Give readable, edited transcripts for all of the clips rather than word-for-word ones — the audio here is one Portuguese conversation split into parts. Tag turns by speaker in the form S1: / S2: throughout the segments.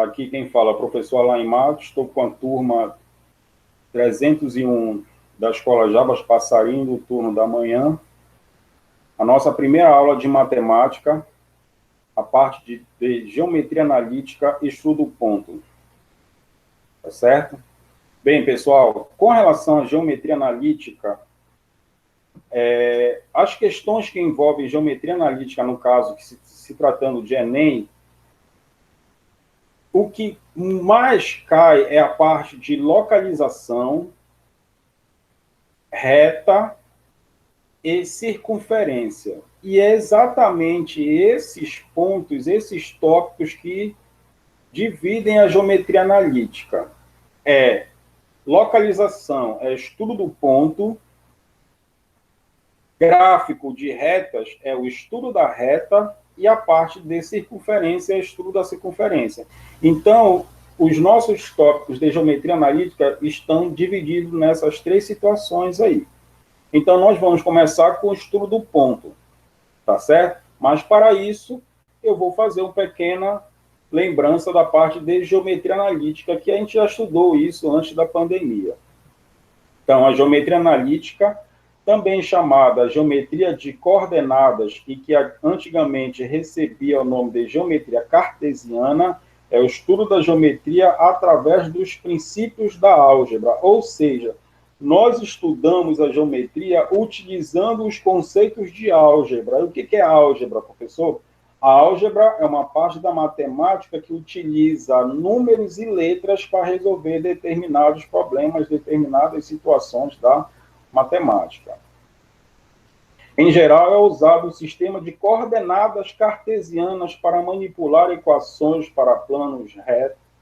S1: Aqui quem fala é o professor Alain Matos, estou com a turma 301 da Escola Jabas Passarinho, do turno da manhã. A nossa primeira aula de matemática, a parte de geometria analítica, estudo ponto. Tá certo? Bem, pessoal, com relação à geometria analítica, as questões que envolvem geometria analítica, no caso, que se tratando de Enem, o que mais cai é a parte de localização, reta e circunferência. E é exatamente esses pontos, esses tópicos que dividem a geometria analítica. Localização é estudo do ponto, gráfico de retas é o estudo da reta, e a parte de circunferência é o estudo da circunferência. Então, os nossos tópicos de geometria analítica estão divididos nessas três situações aí. Então, nós vamos começar com o estudo do ponto, tá certo? Mas, para isso, eu vou fazer uma pequena lembrança da parte de geometria analítica, que a gente já estudou isso antes da pandemia. Então, a geometria analítica, também chamada geometria de coordenadas, e que antigamente recebia o nome de geometria cartesiana, é o estudo da geometria através dos princípios da álgebra, ou seja, nós estudamos a geometria utilizando os conceitos de álgebra. E o que é álgebra, professor? A álgebra é uma parte da matemática que utiliza números e letras para resolver determinados problemas, determinadas situações da matemática. Em geral, é usado o sistema de coordenadas cartesianas para manipular equações para planos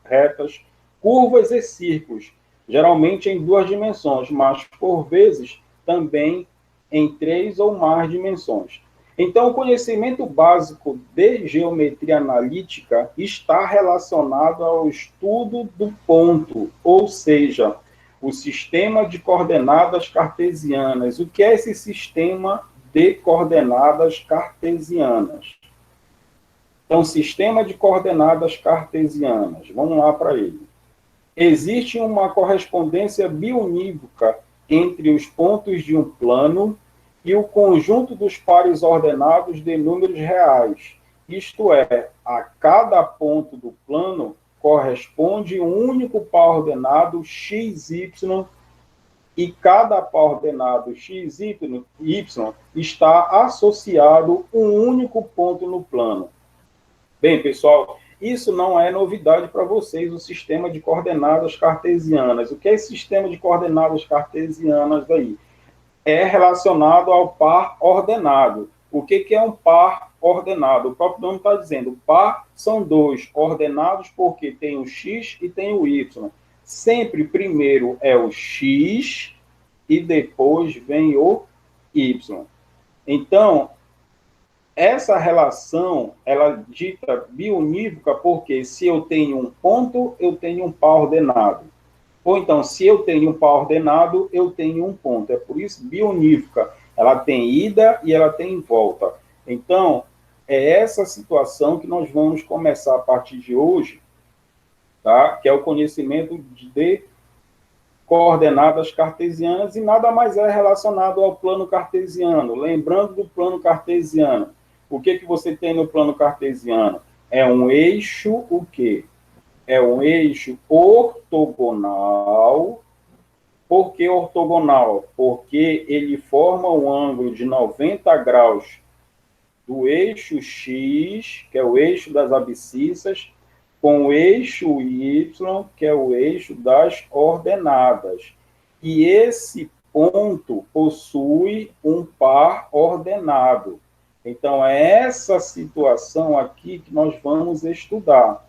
S1: retas, curvas e círculos, geralmente em 2 dimensões, mas, por vezes, também em 3 ou mais dimensões. Então, o conhecimento básico de geometria analítica está relacionado ao estudo do ponto, ou seja, o sistema de coordenadas cartesianas. O que é esse sistema de coordenadas cartesianas? Então, sistema de coordenadas cartesianas, vamos lá para ele. Existe uma correspondência biunívoca entre os pontos de um plano e o conjunto dos pares ordenados de números reais. Isto é, a cada ponto do plano corresponde um único par ordenado xy, e cada par ordenado xy está associado a um único ponto no plano. Bem, pessoal, isso não é novidade para vocês, o sistema de coordenadas cartesianas. O que é esse sistema de coordenadas cartesianas daí? É relacionado ao par ordenado. O que é um par ordenado? O próprio nome está dizendo, par são 2 ordenados porque tem o x e tem o y. Sempre primeiro é o x e depois vem o y. Então, essa relação, ela dita biunívoca porque se eu tenho um ponto, eu tenho um par ordenado. Ou então, se eu tenho um par ordenado, eu tenho um ponto. É por isso biunívoca. Ela tem ida e ela tem volta. Então, é essa situação que nós vamos começar a partir de hoje, tá? Que é o conhecimento de coordenadas cartesianas, e nada mais é relacionado ao plano cartesiano. Lembrando do plano cartesiano, o que você tem no plano cartesiano? É um eixo, o quê? É um eixo ortogonal. Por que ortogonal? Porque ele forma um ângulo de 90 graus do eixo X, que é o eixo das abscissas, com o eixo Y, que é o eixo das ordenadas. E esse ponto possui um par ordenado. Então, é essa situação aqui que nós vamos estudar.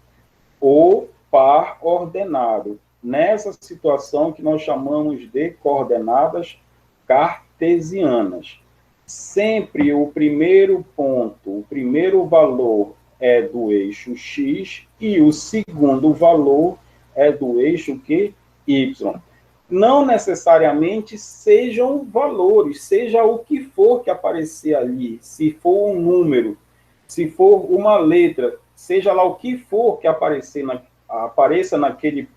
S1: O par ordenado. Nessa situação que nós chamamos de coordenadas cartesianas. Sempre o primeiro ponto, o primeiro valor é do eixo X e o segundo valor é do eixo Y. Não necessariamente sejam valores, seja o que for que aparecer ali, se for um número, se for uma letra, seja lá o que for que aparecer apareça naquele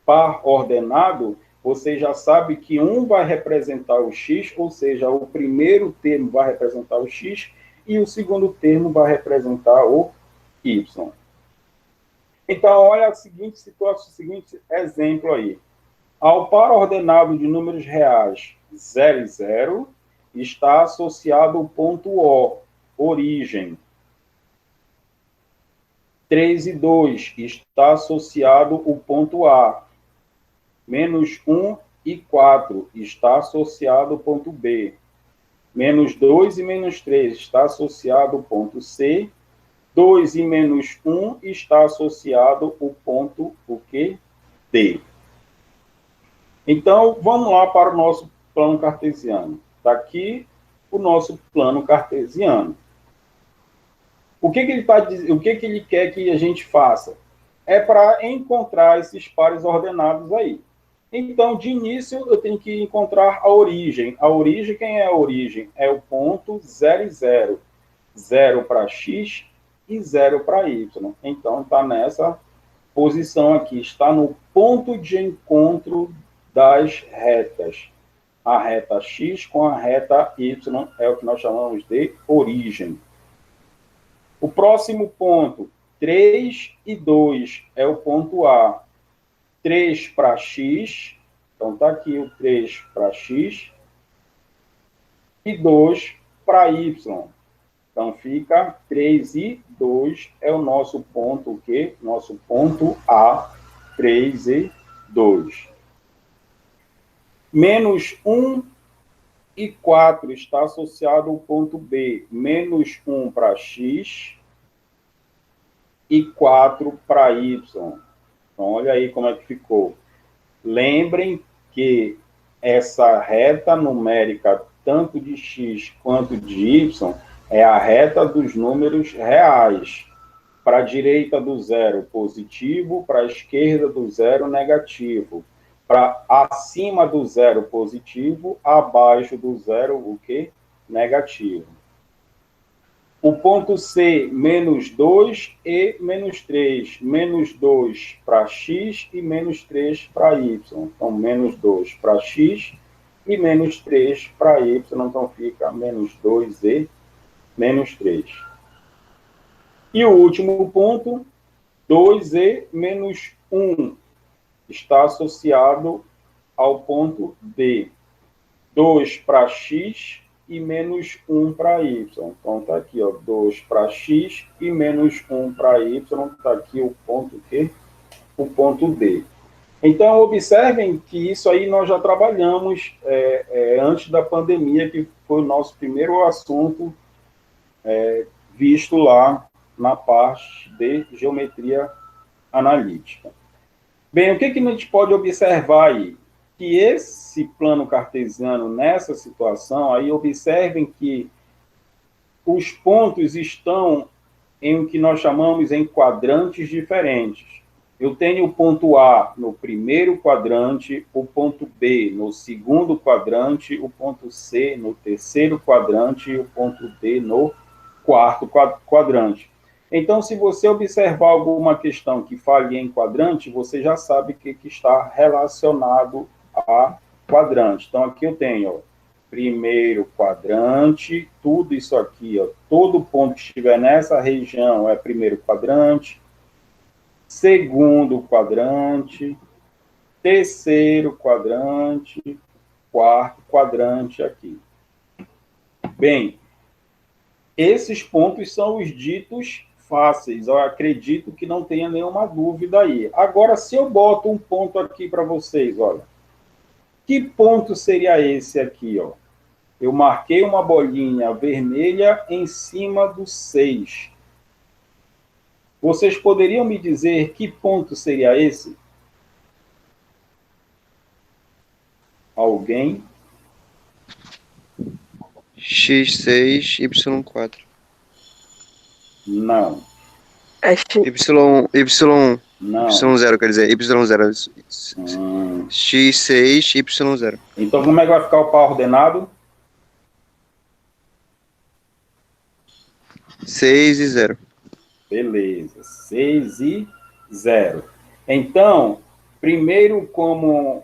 S1: par ordenado, você já sabe que um vai representar o x, ou seja, o primeiro termo vai representar o x e o segundo termo vai representar o y. Então, olha a seguinte situação, o seguinte exemplo aí. Ao par ordenado de números reais 0 e 0, está associado o ponto O, origem. 3 e 2, está associado o ponto A. Menos 1 e 4, está associado o ponto B. Menos 2 e menos 3, está associado o ponto C. 2 e menos 1 está associado o ponto o quê? D. Então, vamos lá para o nosso plano cartesiano. Está aqui o nosso plano cartesiano. O que ele quer que a gente faça? É para encontrar esses pares ordenados aí. Então, de início, eu tenho que encontrar a origem. A origem, quem é a origem? É o ponto 0 e 0. 0 para x e 0 para y. Então, está nessa posição aqui. Está no ponto de encontro das retas. A reta x com a reta y é o que nós chamamos de origem. O próximo ponto, 3 e 2, é o ponto A. 3 para x, então está aqui o 3 para x, e 2 para y. Então fica 3 e 2 é o nosso ponto, o quê? Nosso ponto A, 3 e 2. Menos 1 e 4 está associado ao ponto B. Menos 1 para x e 4 para y. Então, olha aí como é que ficou. Lembrem que essa reta numérica, tanto de x quanto de y, é a reta dos números reais. Para a direita do zero, positivo, para a esquerda do zero, negativo. Para acima do zero, positivo, abaixo do zero, o quê? Negativo. O ponto C, menos 2 e menos 3. Menos 2 para x e menos 3 para y. Então, menos 2 para x e menos 3 para y. Então, fica menos 2 e menos 3. E o último ponto, 2 e menos 1, está associado ao ponto D. 2 para x e menos 1 para y. Então, está aqui, ó, 2 para x e menos 1 para y. Está aqui o ponto Q, o ponto D. Então, observem que isso aí nós já trabalhamos antes da pandemia, que foi o nosso primeiro assunto visto lá na parte de geometria analítica. Bem, o que a gente pode observar aí? Que esse plano cartesiano, nessa situação, aí observem que os pontos estão em o que nós chamamos em quadrantes diferentes. Eu tenho o ponto A no primeiro quadrante, o ponto B no segundo quadrante, o ponto C no terceiro quadrante e o ponto D no quarto quadrante. Então, se você observar alguma questão que fale em quadrante, você já sabe que está relacionado a quadrante. Então, aqui eu tenho, ó, primeiro quadrante, tudo isso aqui, ó, todo ponto que estiver nessa região é primeiro quadrante, segundo quadrante, terceiro quadrante, quarto quadrante aqui. Bem, esses pontos são os ditos fáceis. Eu acredito que não tenha nenhuma dúvida aí. Agora, se eu boto um ponto aqui para vocês, olha. Que ponto seria esse aqui, ó? Eu marquei uma bolinha vermelha em cima do 6. Vocês poderiam me dizer que ponto seria esse? Alguém?
S2: x6, y4.
S1: Não.
S2: Y1,
S1: Não.
S2: Y0, quer dizer, Y0. X6, Y0.
S1: Então, como é que vai ficar o par ordenado?
S2: 6 e 0.
S1: Beleza. 6 e 0. Então, primeiro, como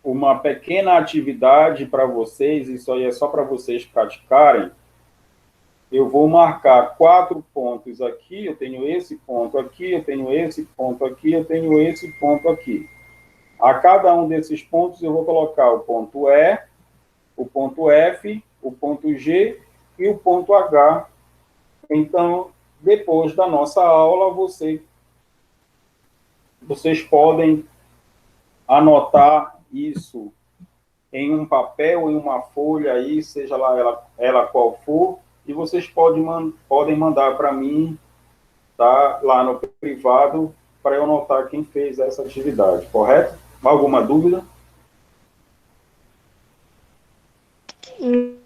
S1: uma pequena atividade para vocês, isso aí é só para vocês praticarem, eu vou marcar 4 pontos aqui, eu tenho esse ponto aqui, eu tenho esse ponto aqui, eu tenho esse ponto aqui. A cada um desses pontos eu vou colocar o ponto E, o ponto F, o ponto G e o ponto H. Então, depois da nossa aula, vocês podem anotar isso em um papel, em uma folha aí, seja lá ela qual for, e vocês podem mandar para mim, tá, lá no privado, para eu anotar quem fez essa atividade, correto? Alguma dúvida?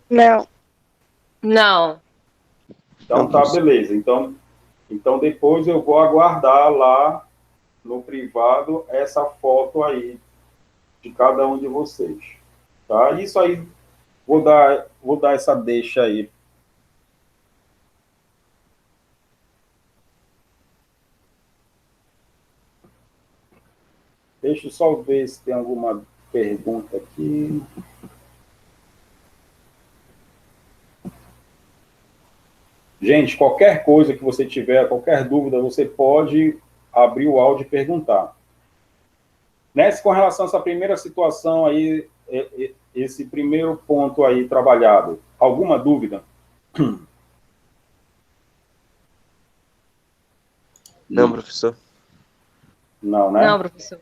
S3: Não.
S4: Não.
S1: Então tá, beleza. Então depois eu vou aguardar lá no privado essa foto aí de cada um de vocês. Tá? Isso aí, vou dar essa deixa aí. Deixa eu só ver se tem alguma pergunta aqui. Gente, qualquer coisa que você tiver, qualquer dúvida, você pode abrir o áudio e perguntar. Com relação a essa primeira situação aí, esse primeiro ponto aí trabalhado, alguma dúvida?
S2: Não, professor.
S1: Não, né?
S4: Não, professor.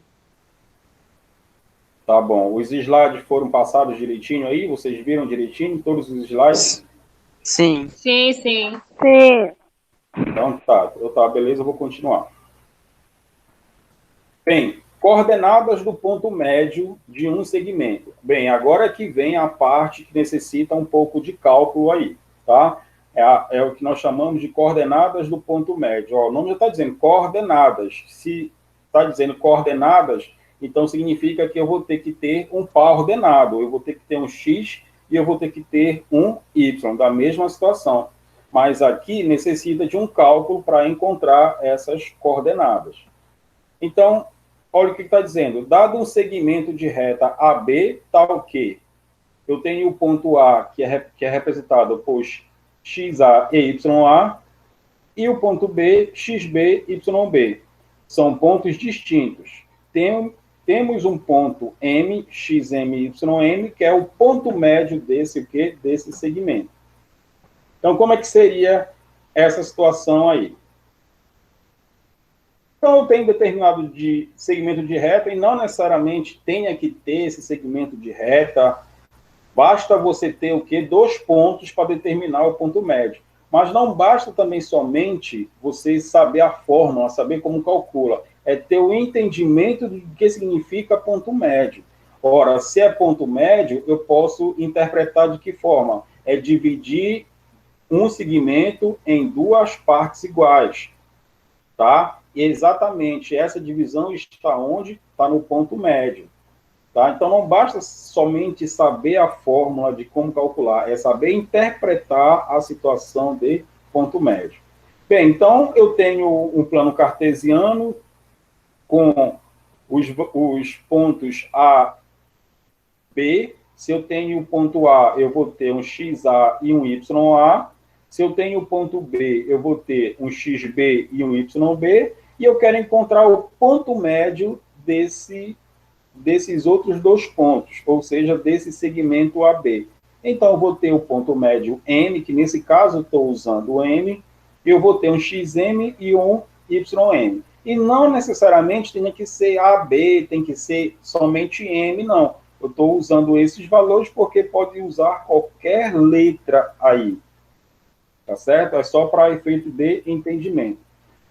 S1: Tá bom. Os slides foram passados direitinho aí? Vocês viram direitinho todos os slides?
S2: Sim.
S4: Sim, sim.
S3: Sim.
S1: Então tá, beleza, eu vou continuar. Bem, coordenadas do ponto médio de um segmento. Bem, agora que vem a parte que necessita um pouco de cálculo aí, tá? É o que nós chamamos de coordenadas do ponto médio. Ó, o nome já está dizendo coordenadas. Se está dizendo coordenadas, então significa que eu vou ter que ter um par ordenado. Eu vou ter que ter um x e eu vou ter que ter um y, da mesma situação. Mas aqui necessita de um cálculo para encontrar essas coordenadas. Então, olha o que está dizendo. Dado um segmento de reta AB, tal que eu tenho o ponto A, que é representado por XA e YA, e o ponto B, XB, YB. São pontos distintos. Temos um ponto M, XM, YM, que é o ponto médio desse segmento. Então, como é que seria essa situação aí? Então, eu tenho determinado segmento de reta e não necessariamente tenha que ter esse segmento de reta. Basta você ter o quê? 2 pontos para determinar o ponto médio. Mas não basta também somente você saber a fórmula, saber como calcula. É ter o entendimento do que significa ponto médio. Ora, se é ponto médio, eu posso interpretar de que forma? É dividir um segmento em 2 partes iguais. Tá? E exatamente essa divisão está onde? Está no ponto médio. Tá? Então, não basta somente saber a fórmula de como calcular, é saber interpretar a situação de ponto médio. Bem, então, eu tenho um plano cartesiano com os pontos A, B. Se eu tenho o ponto A, eu vou ter um XA e um YA. Se eu tenho o ponto B, eu vou ter um XB e um YB. E eu quero encontrar o ponto médio desses outros 2 pontos, ou seja, desse segmento AB. Então, eu vou ter o ponto médio M, que nesse caso eu estou usando o M, eu vou ter um XM e um YM. E não necessariamente tem que ser AB, tem que ser somente M, não. Eu estou usando esses valores porque pode usar qualquer letra aí. Tá certo? É só para efeito de entendimento.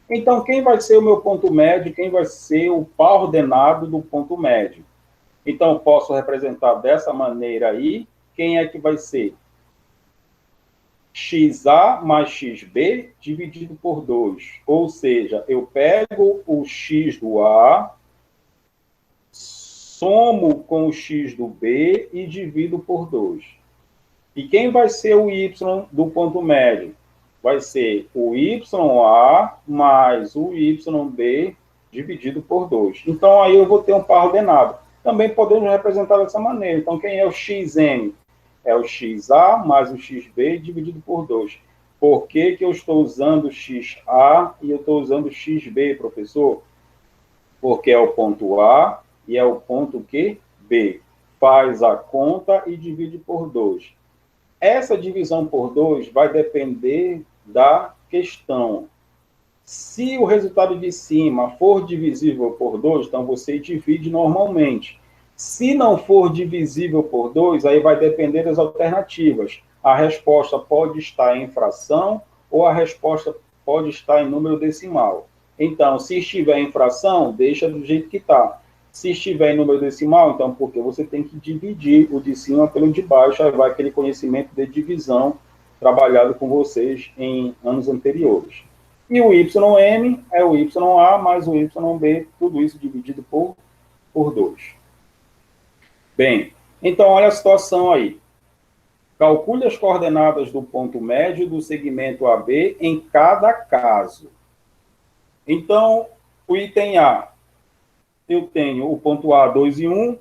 S1: Então, quem vai ser o meu ponto médio? Quem vai ser o par ordenado do ponto médio? Então, eu posso representar dessa maneira aí. Quem é que vai ser? XA mais XB dividido por 2. Ou seja, eu pego o X do A, somo com o X do B e divido por 2. E quem vai ser o Y do ponto médio? Vai ser o YA mais o YB dividido por 2. Então, aí eu vou ter um par ordenado. Também podemos representar dessa maneira. Então, quem é o xn? É o xa mais o xb dividido por 2. Por que eu estou usando xa e eu estou usando xb, professor? Porque é o ponto A e é o ponto que? B. Faz a conta e divide por 2. Essa divisão por 2 vai depender da questão. Se o resultado de cima for divisível por 2, então você divide normalmente. Se não for divisível por 2, aí vai depender das alternativas. A resposta pode estar em fração ou a resposta pode estar em número decimal. Então, se estiver em fração, deixa do jeito que está. Se estiver em número decimal, então, porque você tem que dividir o de cima pelo de baixo, aí vai aquele conhecimento de divisão trabalhado com vocês em anos anteriores. E o YM é o YA mais o YB, tudo isso dividido por 2. Bem, então olha a situação aí. Calcule as coordenadas do ponto médio do segmento AB em cada caso. Então, o item A, eu tenho o ponto A 2 e 1,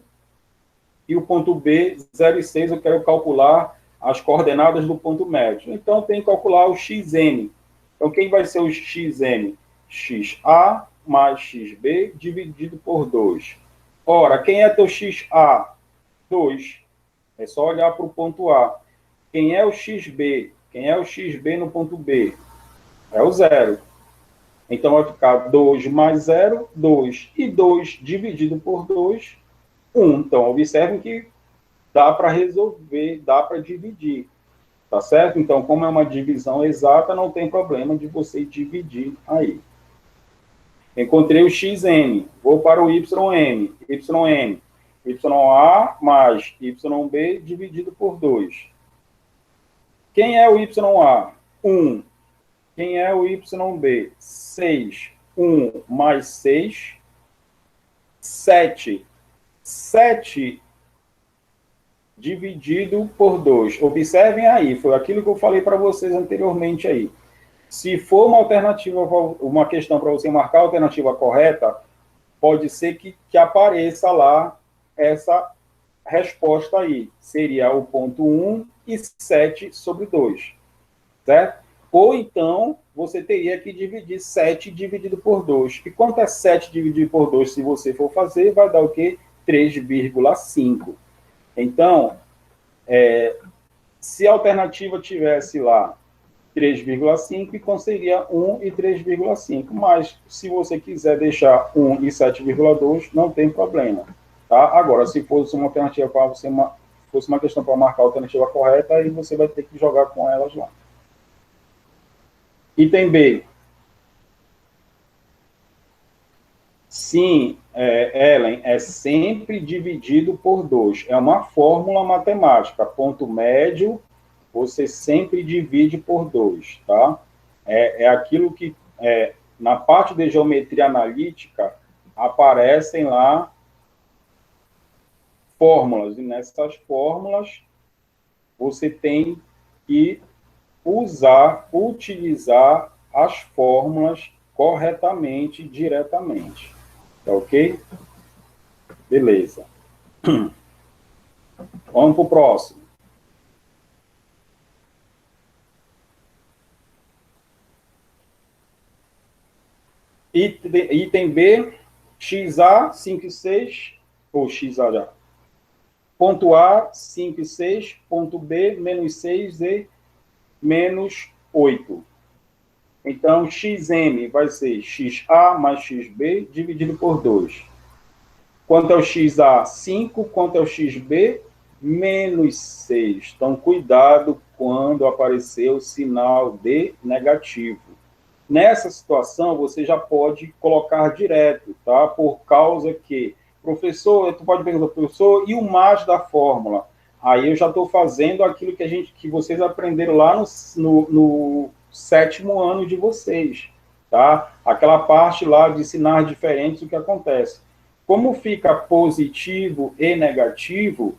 S1: e o ponto B 0 e 6, eu quero calcular as coordenadas do ponto médio. Então, eu tenho que calcular o xn. Então, quem vai ser o xn? xa mais xb dividido por 2. Ora, quem é teu xa? 2. É só olhar para o ponto A. Quem é o xb? Quem é o xb no ponto B? É o 0. Então, vai ficar 2 mais 0, 2. E 2 dividido por 2, 1. Então, observem que dá para resolver, dá para dividir. Tá certo? Então, como é uma divisão exata, não tem problema de você dividir aí. Encontrei o xn. Vou para o ym. Ym. Ya mais yb dividido por 2. Quem é o ya? 1. Quem é o YB? 6. 1 mais 6. 7. 7 dividido por 2. Observem aí, foi aquilo que eu falei para vocês anteriormente aí. Se for uma alternativa, uma questão para você marcar a alternativa correta, pode ser que apareça lá essa resposta aí. Seria o ponto 1 e 7 sobre 2. Certo? Ou então, você teria que dividir 7 dividido por 2. E quanto é 7 dividido por 2, se você for fazer, vai dar o quê? 3,5. Então, se a alternativa tivesse lá 3,5, então seria 1 e 3,5. Mas, se você quiser deixar 1 e 7,2, não tem problema. Tá? Agora, se fosse uma alternativa para você, fosse uma questão para marcar a alternativa correta, aí você vai ter que jogar com elas lá. Item B. Sim, Ellen, é sempre dividido por 2. É uma fórmula matemática. Ponto médio, você sempre divide por 2, tá? É aquilo que, na parte de geometria analítica, aparecem lá fórmulas. E nessas fórmulas, você tem que utilizar as fórmulas corretamente, diretamente. Tá ok? Beleza. Vamos para o próximo. Item B, XA 5 e 6, ou XA já. Ponto A, 5 e 6, ponto B, menos 6 e menos 8. Então, XM vai ser XA mais XB dividido por 2. Quanto é o XA? 5. Quanto é o XB? Menos 6. Então, cuidado quando aparecer o sinal de negativo. Nessa situação, você já pode colocar direto, tá? Por causa que, professor, tu pode perguntar, professor, e o mais da fórmula? Aí eu já estou fazendo aquilo que vocês aprenderam lá no 7º ano de vocês, tá? Aquela parte lá de sinais diferentes, o que acontece. Como fica positivo e negativo,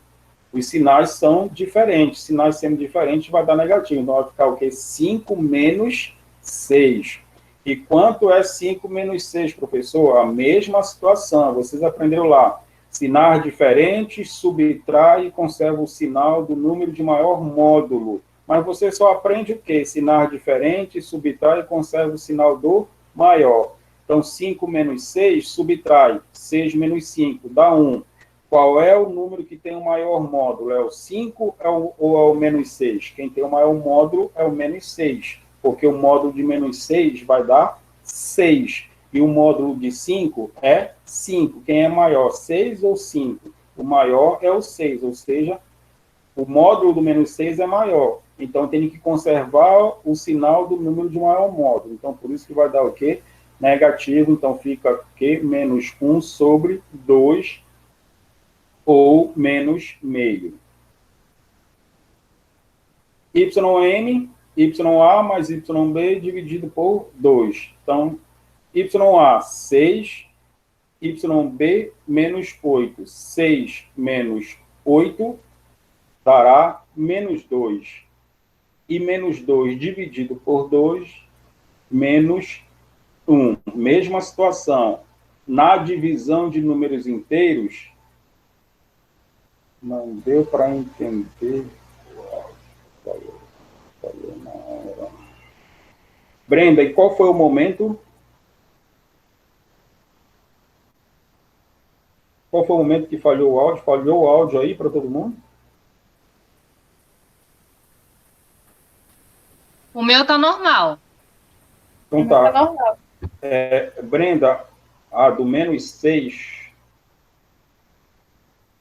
S1: os sinais são diferentes. Sinais sendo diferentes vai dar negativo. Então vai ficar o quê? 5 menos 6. E quanto é 5 menos 6, professor? A mesma situação, vocês aprenderam lá. Sinais diferentes, subtrai e conserva o sinal do número de maior módulo. Mas você só aprende o quê? Sinais diferentes, subtrai e conserva o sinal do maior. Então, 5 menos 6, subtrai. 6 menos 5, dá 1. Qual é o número que tem o maior módulo? É o 5 ou é o menos 6? Quem tem o maior módulo é o menos 6. Porque o módulo de menos 6 vai dar 6. E o módulo de 5 é 5. Quem é maior, 6 ou 5? O maior é o 6, ou seja, o módulo do menos 6 é maior. Então, tem que conservar o sinal do número de maior módulo. Então, por isso que vai dar o quê? Negativo. Então, fica o quê? Menos 1 sobre 2 ou menos meio. YN, YA mais YB dividido por 2. Então, YA, 6, YB, menos 8. 6 menos 8 dará menos 2. E menos 2 dividido por 2, menos 1. Mesma situação. Na divisão de números inteiros, não deu para entender. Falou na hora. Brenda, e qual foi o momento? Qual foi o momento que falhou o áudio? Falhou o áudio aí para todo mundo?
S4: O meu tá normal.
S1: Então tá. Brenda, a do menos 6.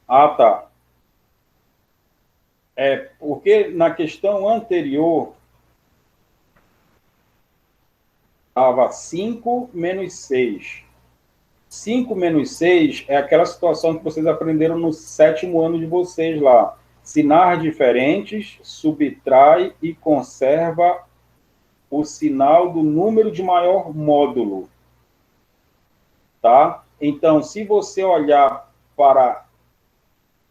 S1: Ah, tá. Porque na questão anterior estava 5 menos 6. 5 menos 6 é aquela situação que vocês aprenderam no 7º ano de vocês lá. Sinais diferentes, subtrai e conserva o sinal do número de maior módulo. Tá? Então, se você olhar para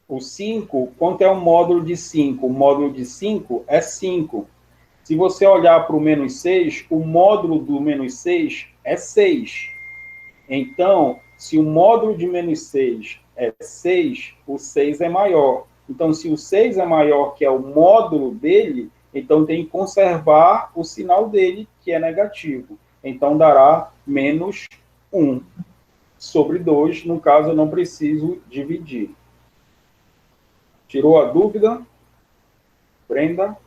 S1: o 5, quanto é o módulo de 5? O módulo de 5 é 5. Se você olhar para o menos 6, o módulo do menos 6 é 6. Então, se o módulo de menos 6 é 6, o 6 é maior. Então, se o 6 é maior que é o módulo dele, então tem que conservar o sinal dele, que é negativo. Então, dará menos 1 sobre 2. No caso, eu não preciso dividir. Tirou a dúvida? Brenda?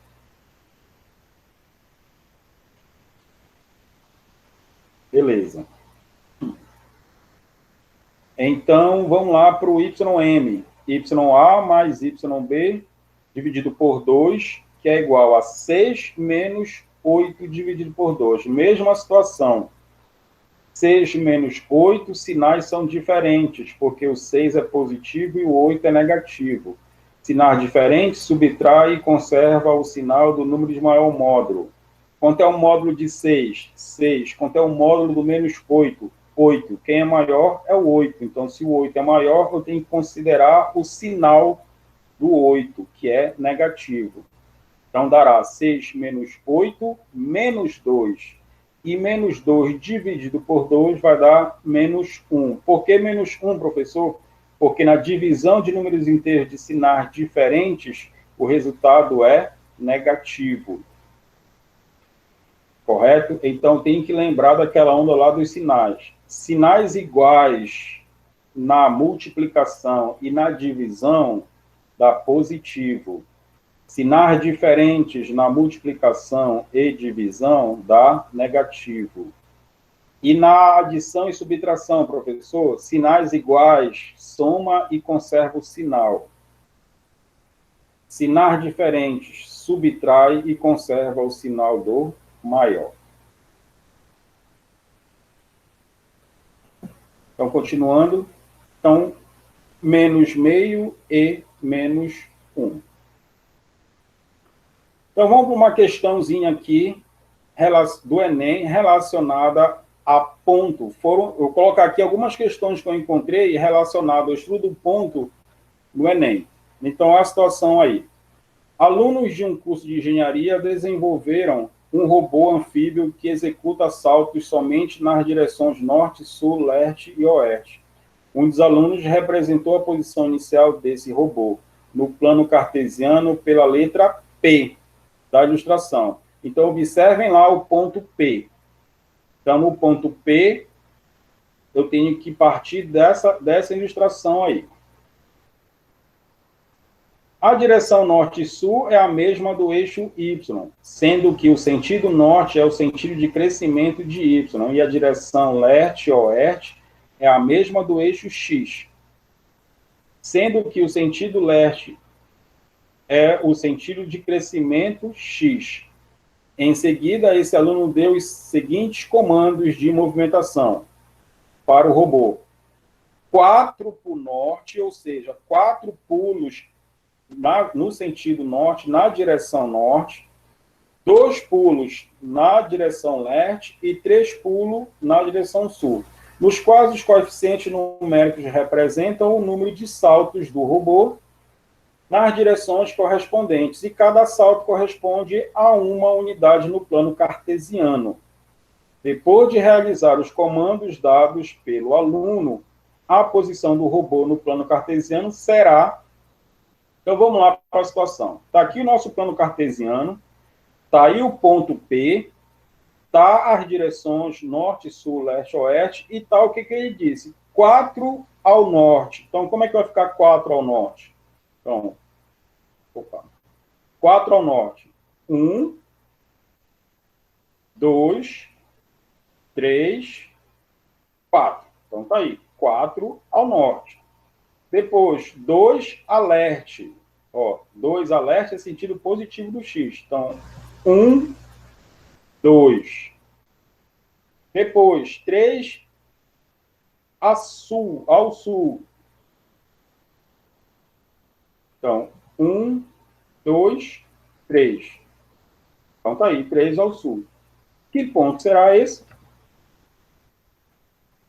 S1: Beleza. Então, vamos lá para o YM. YA mais YB dividido por 2, que é igual a 6 menos 8 dividido por 2. Mesma situação. 6 menos 8, sinais são diferentes, porque o 6 é positivo e o 8 é negativo. Sinais diferentes, subtrai e conserva o sinal do número de maior módulo. Quanto é o módulo de 6? 6. Quanto é o módulo do menos 8? 8. Quem é maior é o 8. Então, se o 8 é maior, eu tenho que considerar o sinal do 8, que é negativo. Então, dará 6 menos 8, menos 2. E menos 2 dividido por 2 vai dar menos 1. Por que menos 1, professor? Porque na divisão de números inteiros de sinais diferentes, o resultado é negativo. Correto? Então, tem que lembrar daquela onda lá dos sinais. Sinais iguais na multiplicação e na divisão dá positivo. Sinais diferentes na multiplicação e divisão dá negativo. E na adição e subtração, professor, sinais iguais, soma e conserva o sinal. Sinais diferentes, subtrai e conserva o sinal do maior. Então, continuando. Então, menos meio e menos 1. Então, vamos para uma questãozinha aqui do Enem relacionada a ponto. Eu vou colocar aqui algumas questões que eu encontrei relacionadas ao estudo do ponto no Enem. Então, a situação aí. Alunos de um curso de engenharia desenvolveram um robô anfíbio que executa saltos somente nas direções norte, sul, leste e oeste. Um dos alunos representou a posição inicial desse robô no plano cartesiano pela letra P da ilustração. Então, observem lá o ponto P. Então, no ponto P, eu tenho que partir dessa ilustração aí. A direção norte e sul é a mesma do eixo Y, sendo que o sentido norte é o sentido de crescimento de Y, e a direção leste e oeste é a mesma do eixo X, sendo que o sentido leste é o sentido de crescimento X. Em seguida, esse aluno deu os seguintes comandos de movimentação para o robô. 4 para o norte, ou seja, 4 pulos no sentido norte, na direção norte, 2 pulos na direção leste e 3 pulos na direção sul, nos quais os coeficientes numéricos representam o número de saltos do robô nas direções correspondentes, e cada salto corresponde a uma unidade no plano cartesiano. Depois de realizar os comandos dados pelo aluno, a posição do robô no plano cartesiano será... Então, vamos lá para a situação. Está aqui o nosso plano cartesiano, está aí o ponto P, está as direções norte, sul, leste, oeste, e está o que ele disse? 4 ao norte. Então, como é que vai ficar 4 ao norte? Então, 4 ao norte. 1, 2, 3, 4. Então, está aí. 4 ao norte. Depois, 2 a leste. 2 a leste é sentido positivo do X. Então, 1, 2. Depois, 3 ao sul. Então, 1, 2, 3. Então, tá aí, 3 ao sul. Que ponto será esse?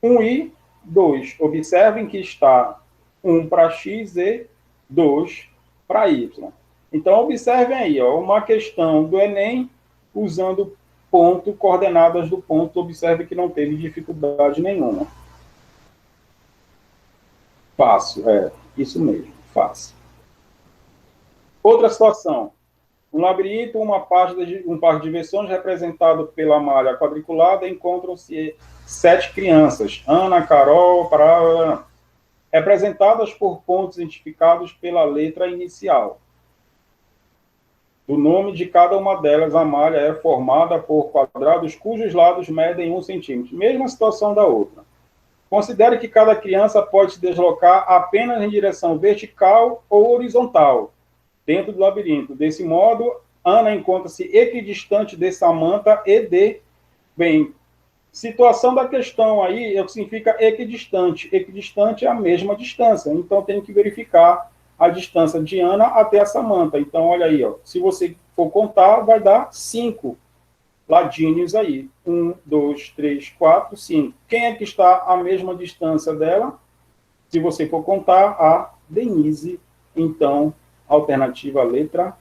S1: 1 e 2. Observem que está 1 para X e 2 para Y. Então, observem aí, uma questão do Enem usando ponto, coordenadas do ponto. Observe que não teve dificuldade nenhuma. Fácil, isso mesmo, fácil. Outra situação. Um labirinto, um parque de diversões representado pela malha quadriculada, encontram-se 7 crianças, Ana, Carol, representadas por pontos identificados pela letra inicial. Do nome de cada uma delas, a malha é formada por quadrados cujos lados medem 1 centímetro. Mesma situação da outra. Considere que cada criança pode se deslocar apenas em direção vertical ou horizontal dentro do labirinto. Desse modo, Ana encontra-se equidistante de Samantha e de... Bem, situação da questão aí é o que significa equidistante. Equidistante é a mesma distância. Então, tem que verificar a distância de Ana até a Samantha. Então, olha aí, se você for contar, vai dar 5 ladinhos aí. 1, 2, 3, 4, 5. Quem é que está à mesma distância dela? Se você for contar, a Denise. Então, alternativa letra